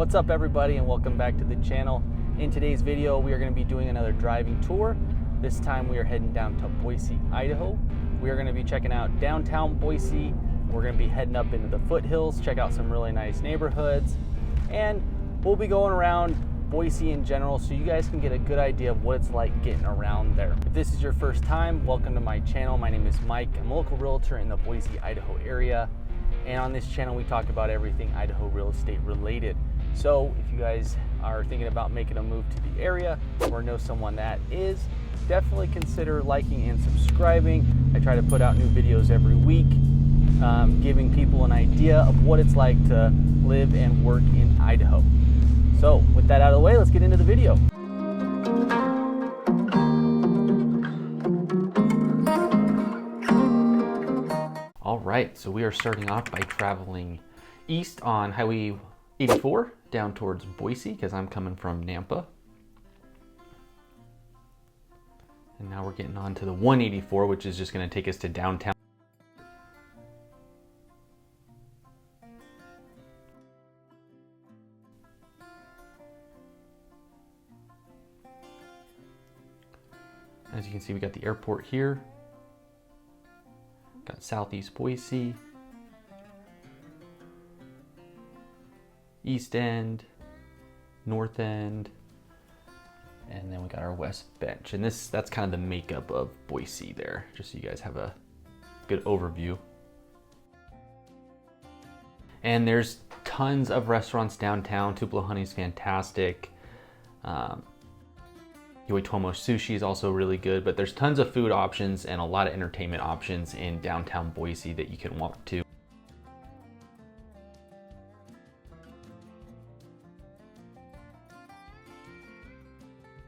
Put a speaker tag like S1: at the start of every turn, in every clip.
S1: What's up everybody, and welcome back to the channel. In today's video we are going to be doing another driving tour. This time we are heading down to Boise, Idaho. We are going to be checking out downtown Boise. We're going to be heading up into the foothills, check out some really nice neighborhoods, and we'll be going around Boise in general so you guys can get a good idea of what it's like getting around there. If this is your first time, welcome to my channel. My name is Mike. I'm a local realtor in the Boise, Idaho area, and on this channel we talk about everything Idaho real estate related. So if you guys are thinking about making a move to the area or know someone that is, definitely consider liking and subscribing. I try to put out new videos every week, giving people an idea of what it's like to live and work in Idaho. So with that out of the way, let's get into the video. All right, so we are starting off by traveling east on Highway 84 down towards Boise, because I'm coming from Nampa. And now we're getting on to the 184, which is just going to take us to downtown. As you can see, we got the airport here. Got Southeast Boise, East End, North End, and then we got our West Bench. And that's kind of the makeup of Boise there, just so you guys have a good overview. And there's tons of restaurants downtown. Tupelo Honey's fantastic. Yoitomo Sushi is also really good, but there's tons of food options and a lot of entertainment options in downtown Boise that you can walk to.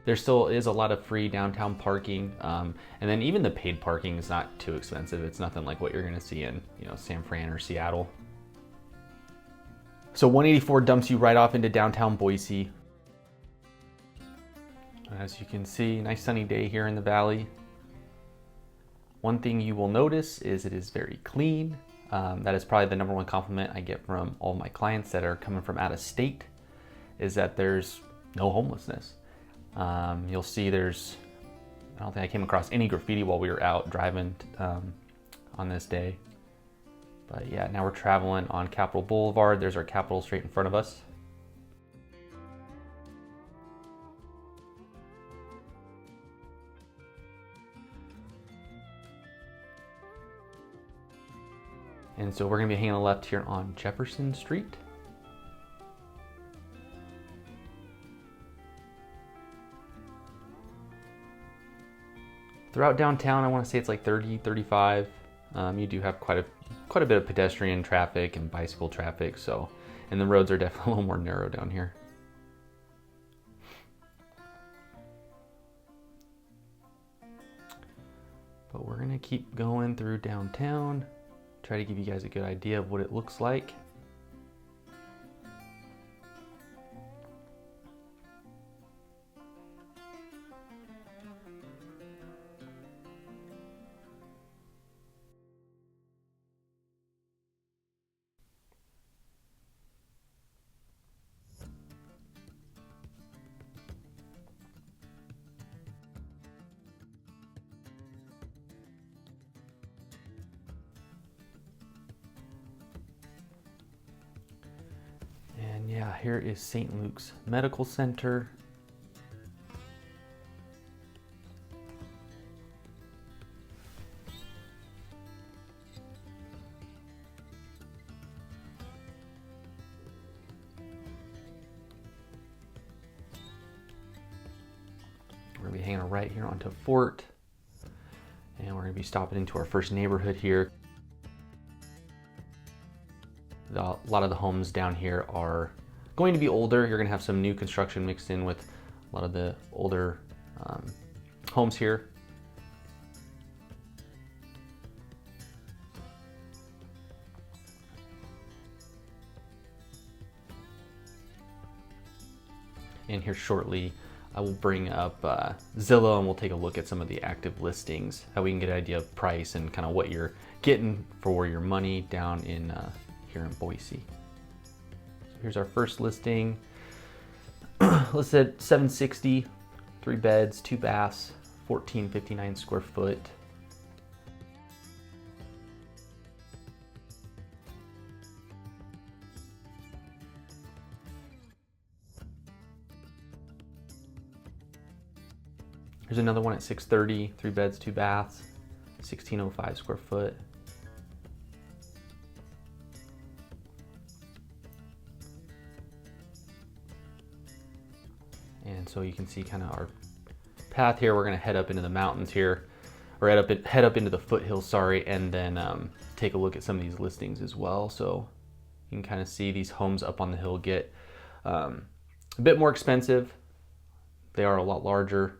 S1: There still is a lot of free downtown parking, and then even the paid parking is not too expensive. It's nothing like what you're gonna see in, San Fran or Seattle. So 184 dumps you right off into downtown Boise. As you can see, nice sunny day here in the valley. One thing you will notice is it is very clean. That is probably the number one compliment I get from all my clients that are coming from out of state, is that there's no homelessness. You'll see I don't think I came across any graffiti while we were out driving on this day. But yeah, now we're traveling on Capitol Boulevard. There's our Capitol straight in front of us. And so we're gonna be hanging left here on Jefferson Street. Throughout downtown, I wanna say it's like 30, 35. You do have quite a bit of pedestrian traffic and bicycle traffic, and the roads are definitely a little more narrow down here. But we're gonna keep going through downtown. Try to give you guys a good idea of what it looks like. Yeah, here is St. Luke's Medical Center. We're gonna be hanging right here onto Fort, and we're gonna be stopping into our first neighborhood here. A lot of the homes down here are going to be older. You're going to have some new construction mixed in with a lot of the older homes here. And here shortly, I will bring up Zillow, and we'll take a look at some of the active listings, how we can get an idea of price and kind of what you're getting for your money down in here in Boise. So here's our first listing. Listed at 760, 3 beds, 2 baths, 1459 square foot. Here's another one at 630, 3 beds, 2 baths, 1605 square foot. And so you can see kind of our path here. We're going to head up into the mountains here, or head up into the foothills, sorry, and then take a look at some of these listings as well. So you can kind of see these homes up on the hill get a bit more expensive. They are a lot larger.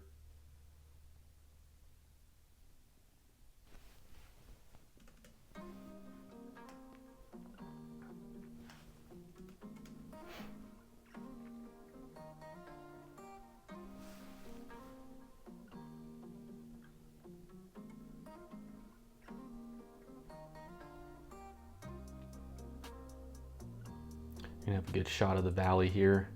S1: You're gonna have a good shot of the valley here.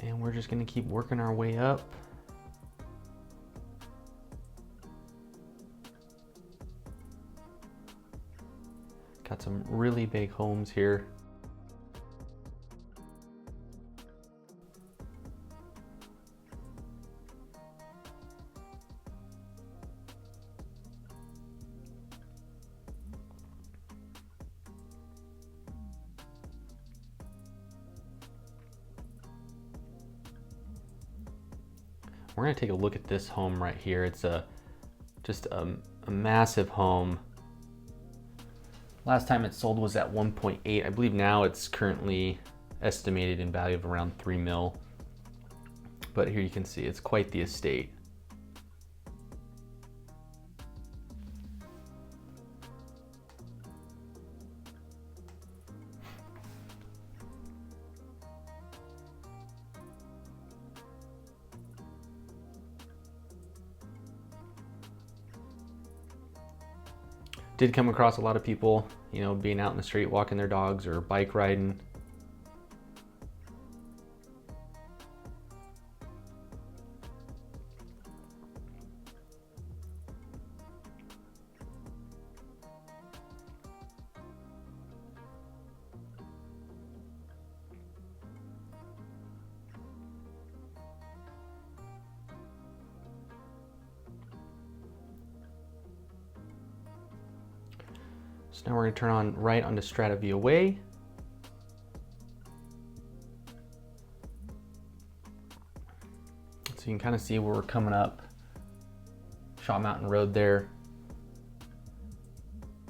S1: And we're just gonna keep working our way up. Got some really big homes here. We're gonna take a look at this home right here. It's just a massive home. Last time it sold was at 1.8. I believe now it's currently estimated in value of around 3 mil. But here you can see it's quite the estate. Did come across a lot of people, you know, being out in the street, walking their dogs or bike riding. So now we're going to turn on right onto Strata Via Way. So you can kind of see where we're coming up. Shaw Mountain Road there.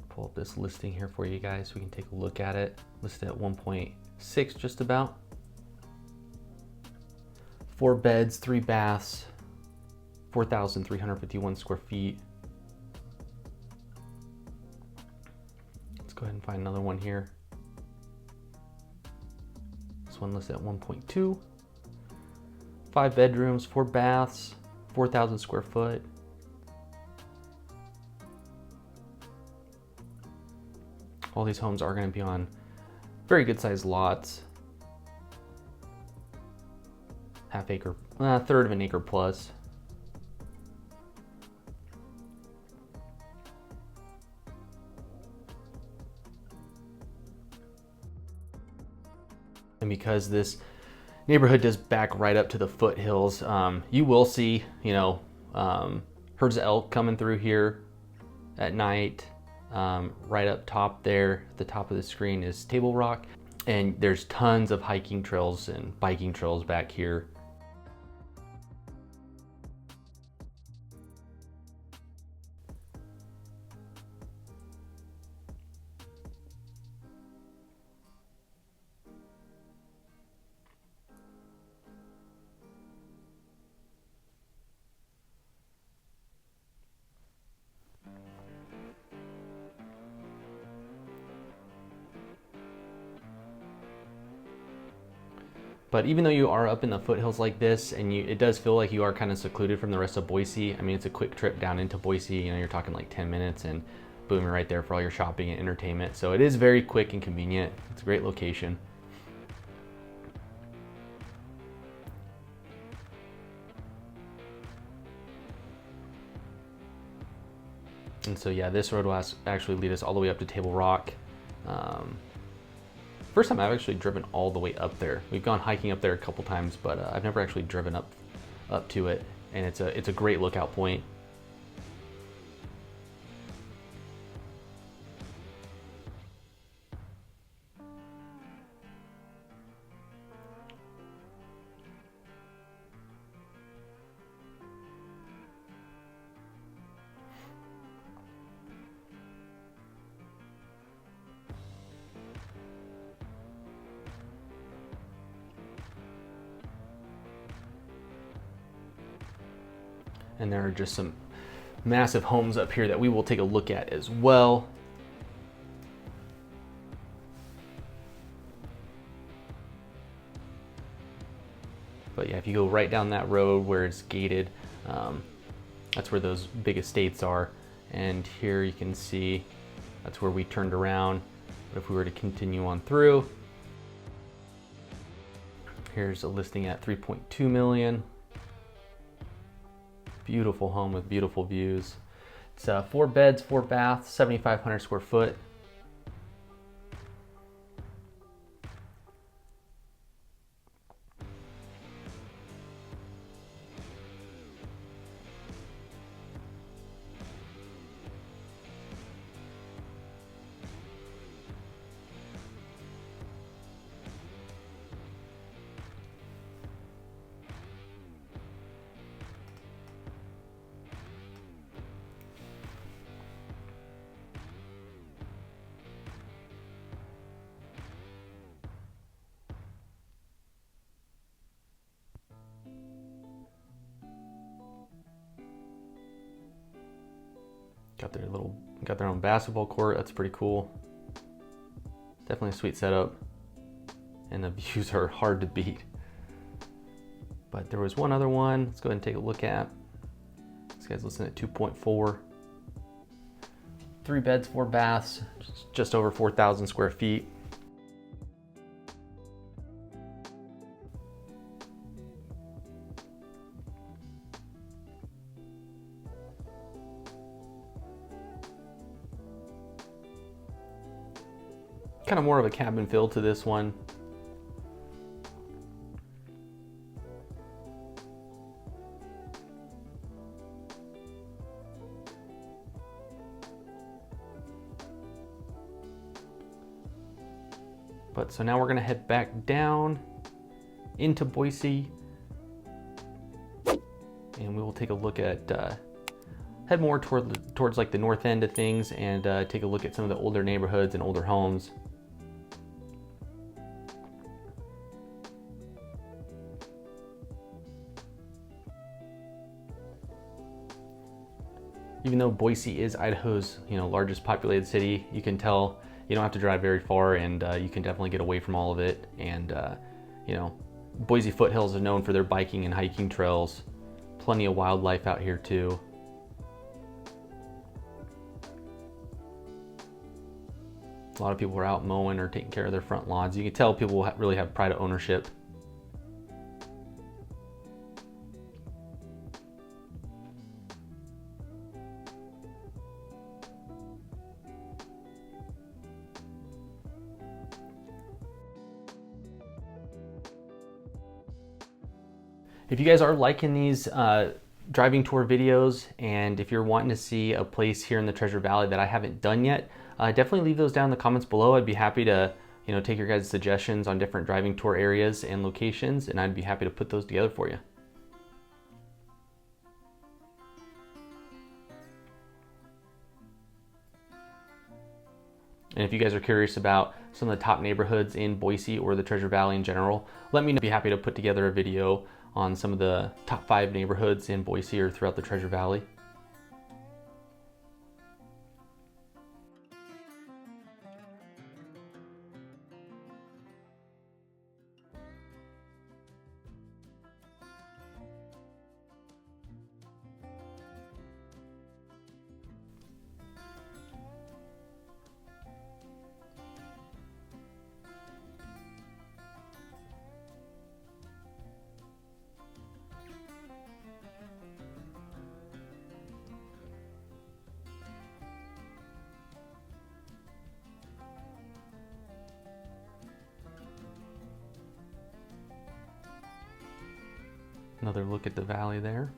S1: Pull up this listing here for you guys so we can take a look at it. Listed at 1.6 just about. 4 beds, 3 baths, 4,351 square feet. Go ahead and find another one here. This one listed at 1.2. 5 bedrooms, 4 baths, 4,000 square foot. All these homes are going to be on very good sized lots. Half acre, third of an acre plus. And because this neighborhood does back right up to the foothills, you will see, you know, herds of elk coming through here at night. Right up top there, at the top of the screen is Table Rock, and there's tons of hiking trails and biking trails back here. But even though you are up in the foothills like this, and it does feel like you are kind of secluded from the rest of Boise. I mean, it's a quick trip down into Boise. You know, you're talking like 10 minutes and boom, you're right there for all your shopping and entertainment. So it is very quick and convenient. It's a great location. And so yeah, this road will actually lead us all the way up to Table Rock. First time I've actually driven all the way up there. We've gone hiking up there a couple times, but I've never actually driven up to it. And it's a great lookout point. And there are just some massive homes up here that we will take a look at as well. But yeah, if you go right down that road where it's gated, that's where those big estates are. And here you can see that's where we turned around. But if we were to continue on through, here's a listing at 3.2 million. Beautiful home with beautiful views. It's 4 beds, 4 baths, 7,500 square foot. Got their own basketball court. That's pretty cool. Definitely a sweet setup, and the views are hard to beat. But there was one other one. Let's go ahead and take a look at. This guy's listed at 2.4. 3 beds, 4 baths, just over 4,000 square feet. Kind of more of a cabin feel to this one. But so now we're gonna head back down into Boise, and we will take a look at, head more towards like the north end of things, and take a look at some of the older neighborhoods and older homes. Even though Boise is Idaho's, largest populated city, you can tell you don't have to drive very far, and you can definitely get away from all of it. And Boise Foothills is known for their biking and hiking trails. Plenty of wildlife out here too. A lot of people are out mowing or taking care of their front lawns. You can tell people really have pride of ownership. If you guys are liking these driving tour videos, and if you're wanting to see a place here in the Treasure Valley that I haven't done yet, definitely leave those down in the comments below. I'd be happy to take your guys' suggestions on different driving tour areas and locations, and I'd be happy to put those together for you. And if you guys are curious about some of the top neighborhoods in Boise or the Treasure Valley in general, let me know. I'd be happy to put together a video on some of the top 5 neighborhoods in Boise or throughout the Treasure Valley. Another look at the valley there.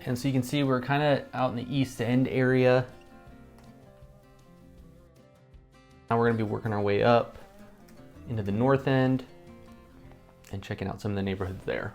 S1: And so you can see we're kind of out in the East End area. Now we're going to be working our way up into the North End and checking out some of the neighborhoods there.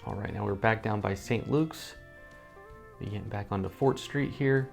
S1: All right, now we're back down by St. Luke's. We're getting back onto Fort Street here.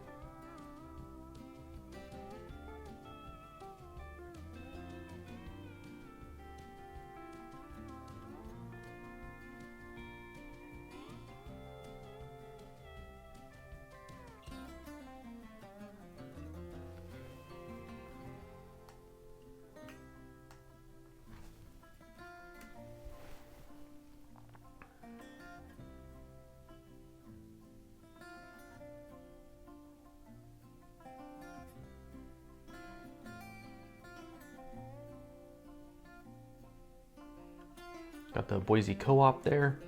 S1: Got the Boise Co-op there,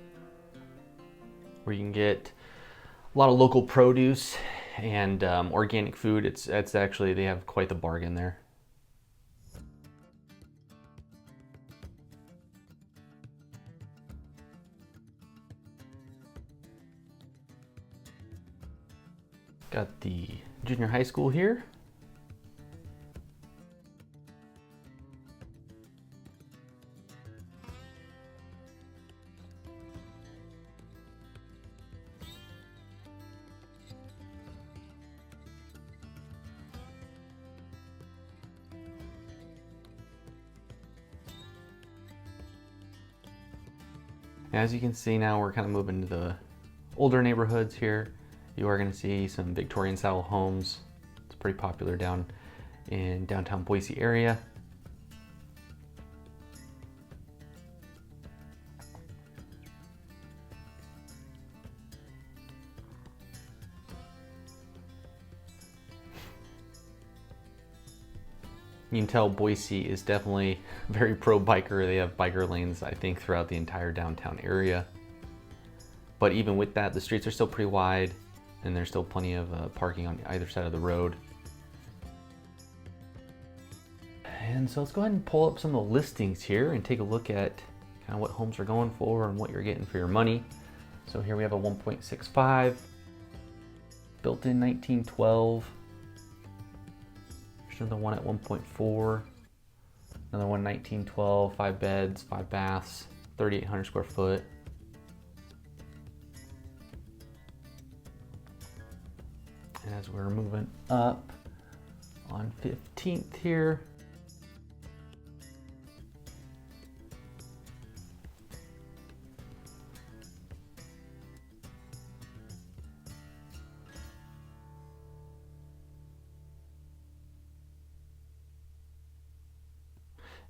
S1: where you can get a lot of local produce and organic food. It's actually, they have quite the bargain there. Got the junior high school here. As you can see now, we're kind of moving to the older neighborhoods here. You are going to see some Victorian style homes. It's pretty popular down in downtown Boise area. You can tell Boise is definitely very pro biker. They have biker lanes, I think, throughout the entire downtown area. But even with that, the streets are still pretty wide and there's still plenty of parking on either side of the road. And so let's go ahead and pull up some of the listings here and take a look at kind of what homes are going for and what you're getting for your money. So here we have a 1.65, built in 1912. There's another one at 1.4, another one 1912, 5 beds, 5 baths, 3,800 square foot. And as we're moving up on 15th here,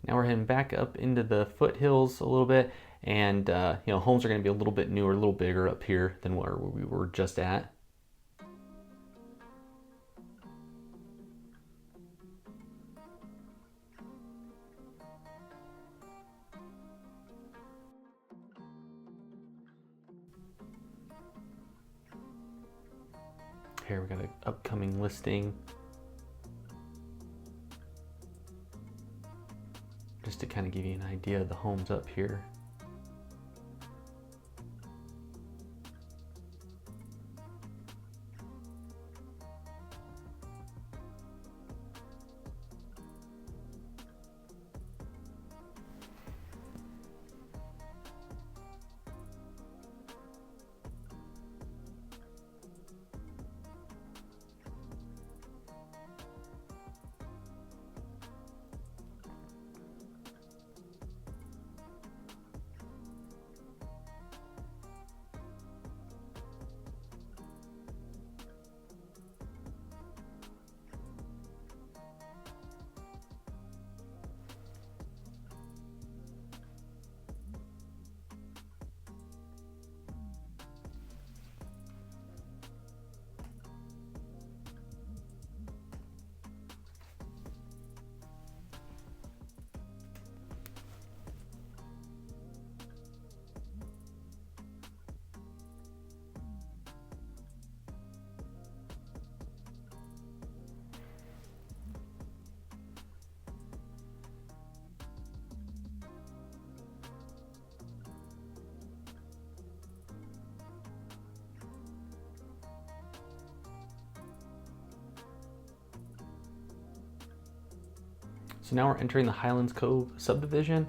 S1: now we're heading back up into the foothills a little bit, and you know, homes are going to be a little bit newer, a little bigger up here than where we were just at. Here we got an upcoming listing. Just to kind of give you an idea of the homes up here. So now we're entering the Highlands Cove subdivision.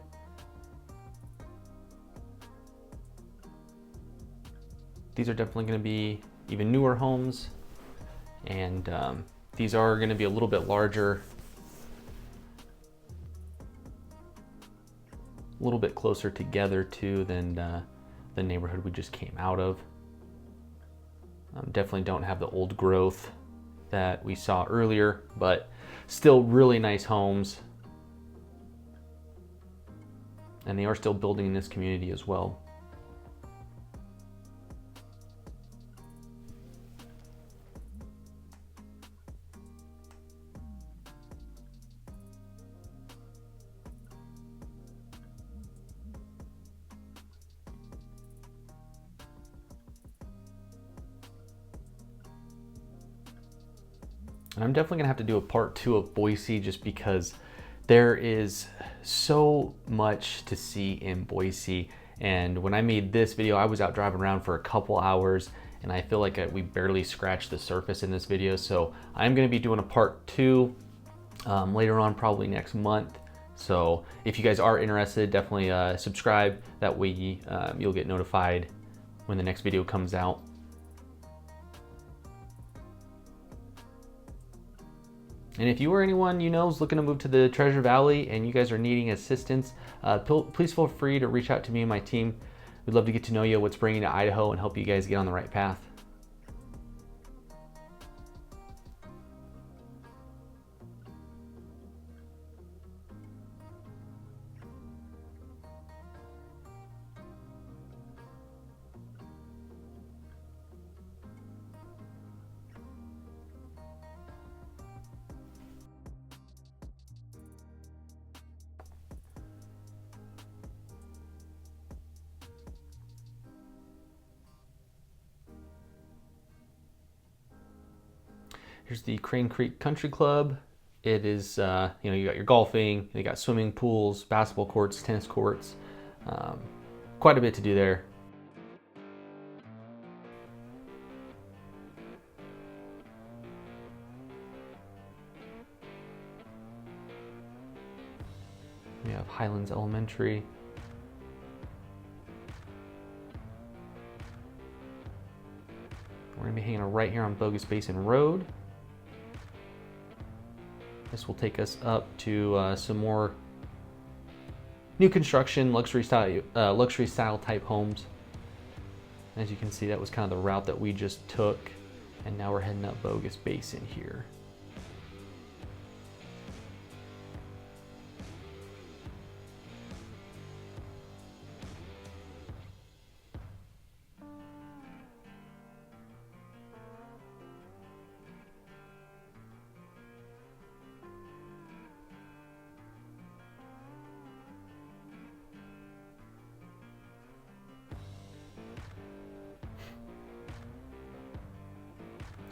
S1: These are definitely going to be even newer homes, and these are going to be a little bit larger, a little bit closer together too than the neighborhood we just came out of. Definitely don't have the old growth that we saw earlier, but still really nice homes. And they are still building in this community as well. And I'm definitely gonna have to do a part 2 of Boise, just because there is so much to see in Boise. And when I made this video, I was out driving around for a couple hours, and I feel like we barely scratched the surface in this video. So I'm gonna be doing a part 2 later on, probably next month. So if you guys are interested, definitely subscribe. That way you'll get notified when the next video comes out. And if you or anyone you know is looking to move to the Treasure Valley and you guys are needing assistance, please feel free to reach out to me and my team. We'd love to get to know you, what's bringing you to Idaho, and help you guys get on the right path. Here's the Crane Creek Country Club. It is, you know, you got your golfing, you got swimming pools, basketball courts, tennis courts, quite a bit to do there. We have Highlands Elementary. We're gonna be hanging out right here on Bogus Basin Road. This will take us up to some more new construction, luxury style type homes. As you can see, that was kind of the route that we just took, and now we're heading up Bogus Basin here.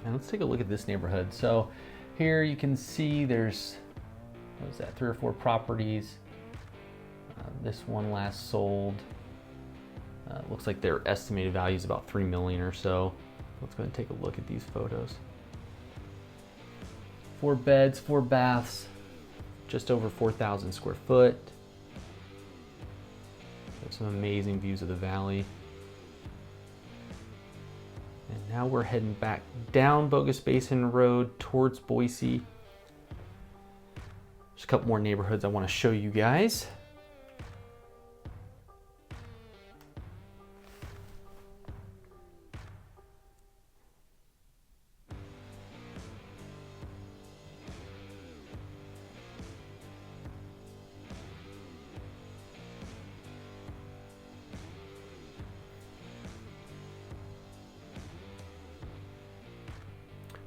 S1: And let's take a look at this neighborhood. So here you can see there's, what was that, 3 or 4 properties. This one last sold. Looks like their estimated value is about $3 million or so. Let's go ahead and take a look at these photos. 4 beds, 4 baths, just over 4,000 square foot. Got some amazing views of the valley. And now we're heading back down Bogus Basin Road towards Boise. There's a couple more neighborhoods I want to show you guys.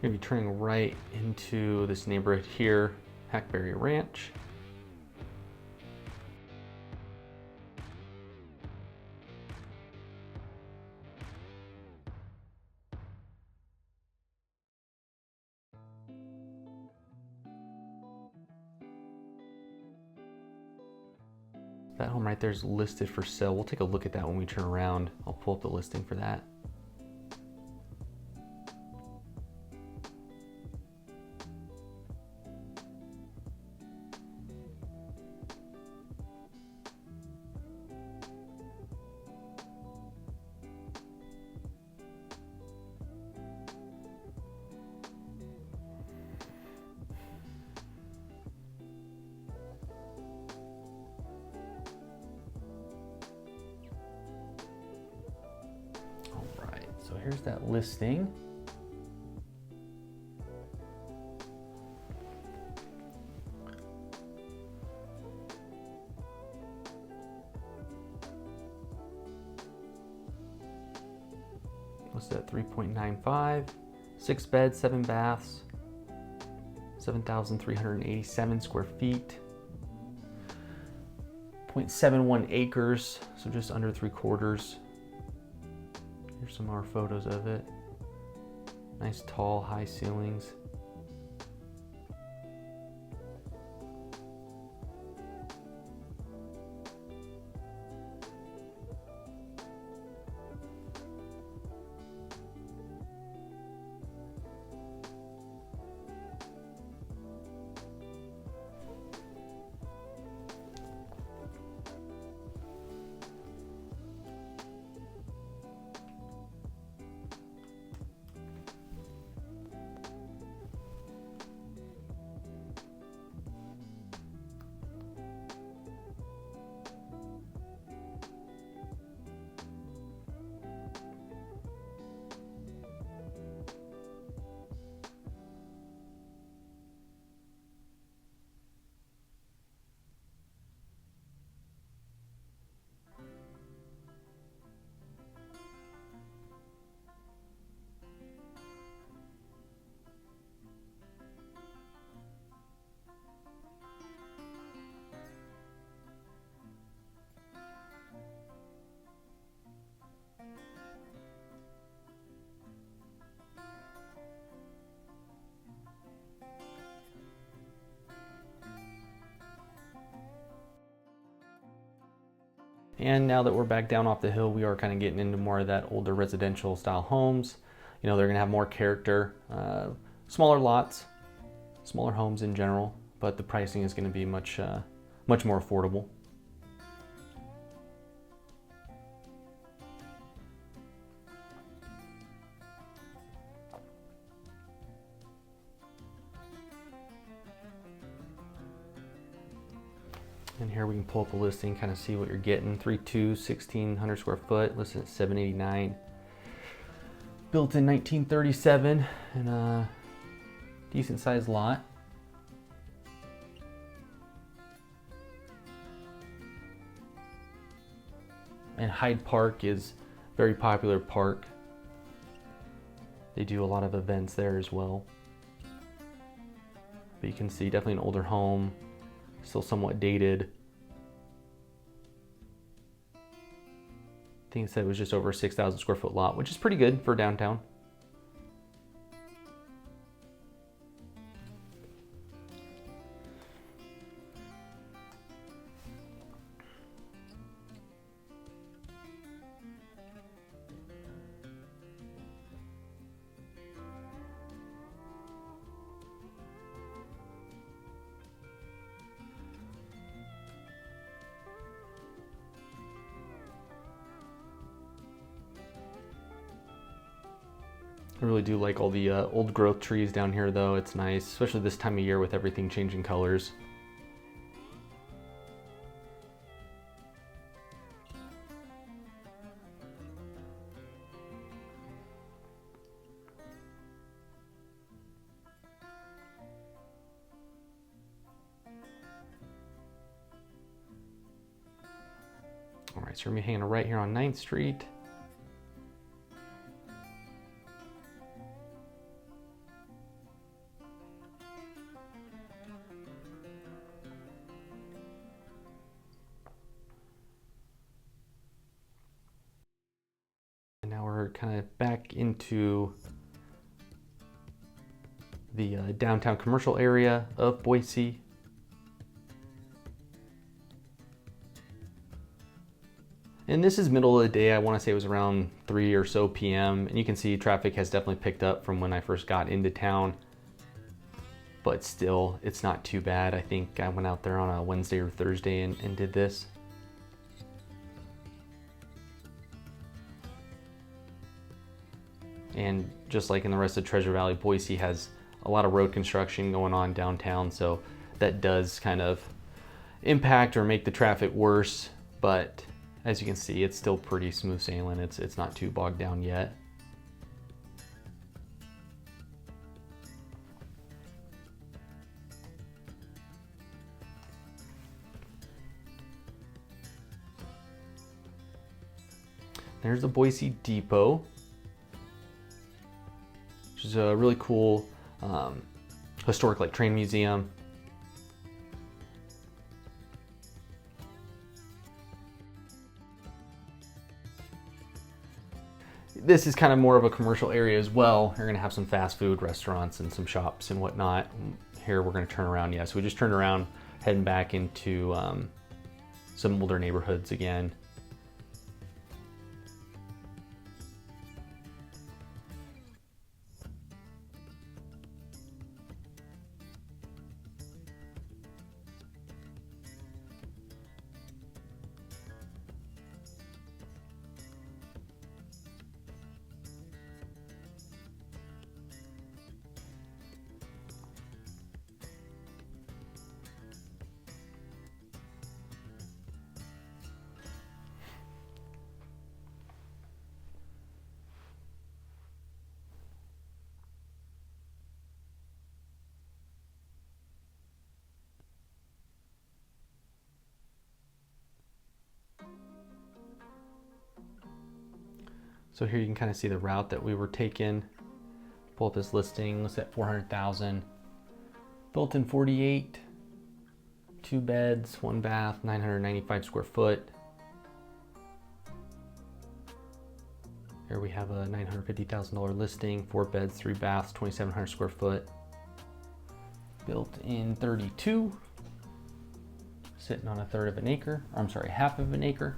S1: We're going to be turning right into this neighborhood here, Hackberry Ranch. That home right there is listed for sale. We'll take a look at that when we turn around. I'll pull up the listing for that. here's that listing. Listed at 3.95, 6 beds, 7 baths, 7,387 square feet, 0.71 acres, so just under 3/4. Here's some more photos of it. Nice tall, high ceilings. And now that we're back down off the hill, we are kind of getting into more of that older residential style homes. You know, they're gonna have more character, smaller lots, smaller homes in general, but the pricing is gonna be much more affordable. And here we can pull up a listing, kind of see what you're getting. 3.2, 1,600 square foot, listed at $789. Built in 1937, and a decent sized lot. And Hyde Park is a very popular park. They do a lot of events there as well. But you can see definitely an older home, still somewhat dated. I think it said it was just over a 6,000 square foot lot, which is pretty good for downtown. I really do like all the old growth trees down here though. It's nice, especially this time of year with everything changing colors. All right, so we're gonna be hanging right here on 9th Street. Now we're kind of back into the downtown commercial area of Boise. And this is middle of the day. I want to say it was around 3 or so p.m. And you can see traffic has definitely picked up from when I first got into town. But still, it's not too bad. I think I went out there on a Wednesday or Thursday and did this. And just like in the rest of Treasure Valley, Boise has a lot of road construction going on downtown, so that does kind of impact or make the traffic worse. But as you can see, it's still pretty smooth sailing. It's not too bogged down yet. There's the Boise Depot, which is a really cool historic like train museum. This is kind of more of a commercial area as well. You're gonna have some fast food restaurants and some shops and whatnot. Here we're gonna turn around. Yeah, so we just turned around, heading back into some older neighborhoods again. So here you can kind of see the route that we were taking. Pull up this listing, it's at 400,000. Built in 48, 2 beds, 1 bath, 995 square foot. Here we have a $950,000 listing, 4 beds, 3 baths, 2,700 square foot. Built in 32, sitting on a third of an acre, I'm sorry, half of an acre.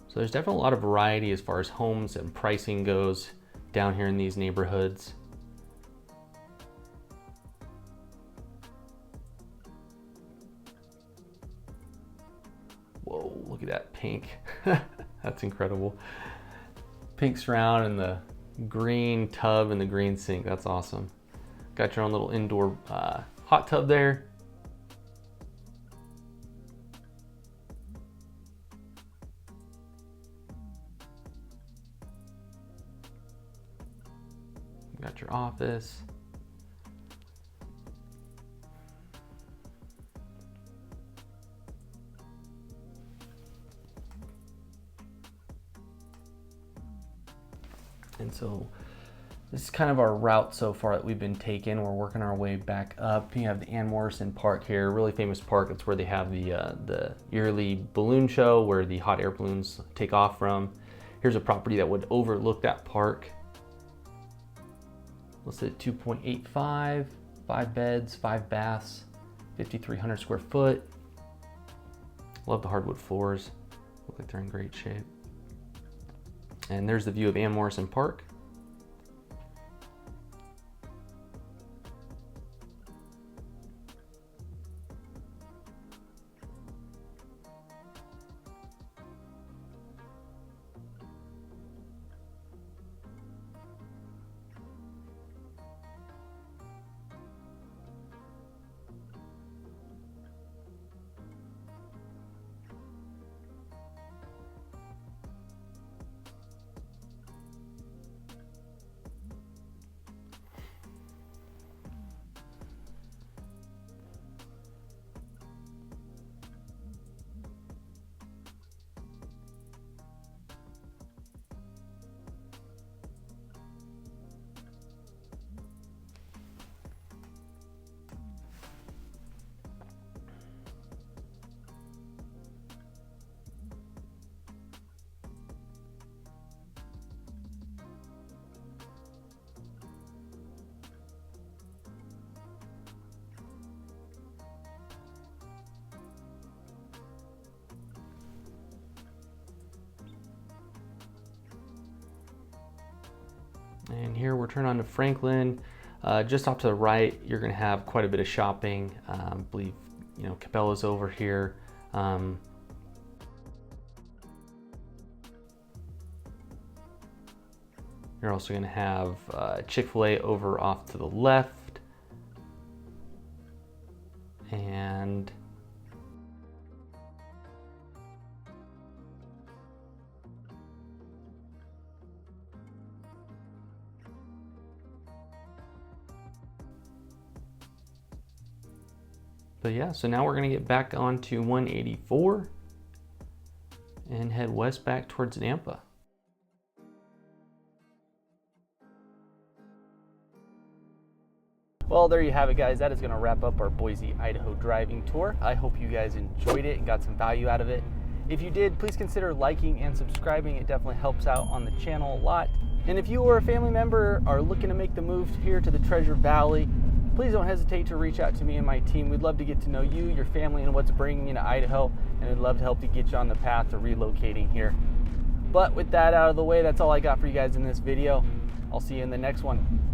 S1: So there's definitely a lot of variety as far as homes and pricing goes down here in these neighborhoods. Whoa, look at that pink. That's incredible. Pink surround and the green tub and the green sink. That's awesome. Got your own little indoor hot tub there. Got your office. And so this is kind of our route so far that we've been taking. We're working our way back up. You have the Ann Morrison Park here, really famous park. It's where they have the yearly balloon show where the hot air balloons take off from. Here's a property that would overlook that park. Listed at 2.85, 5 beds, 5 baths, 5,300 square foot. Love the hardwood floors. Look like they're in great shape. And there's the view of Ann Morrison Park. And here we're turning on to Franklin. Just off to the right, you're gonna have quite a bit of shopping. I believe, you know, Cabela's over here. You're also gonna have Chick-fil-A over off to the left. And But yeah, so now we're gonna get back onto 184 and head west back towards Nampa. Well, there you have it, guys. That is gonna wrap up our Boise, Idaho driving tour. I hope you guys enjoyed it and got some value out of it. If you did, please consider liking and subscribing. It definitely helps out on the channel a lot. And if you or a family member are looking to make the move here to the Treasure Valley, please don't hesitate to reach out to me and my team. We'd love to get to know you, your family, and what's bringing you to Idaho, and we'd love to help to get you on the path to relocating here. But with that out of the way, that's all I got for you guys in this video. I'll see you in the next one.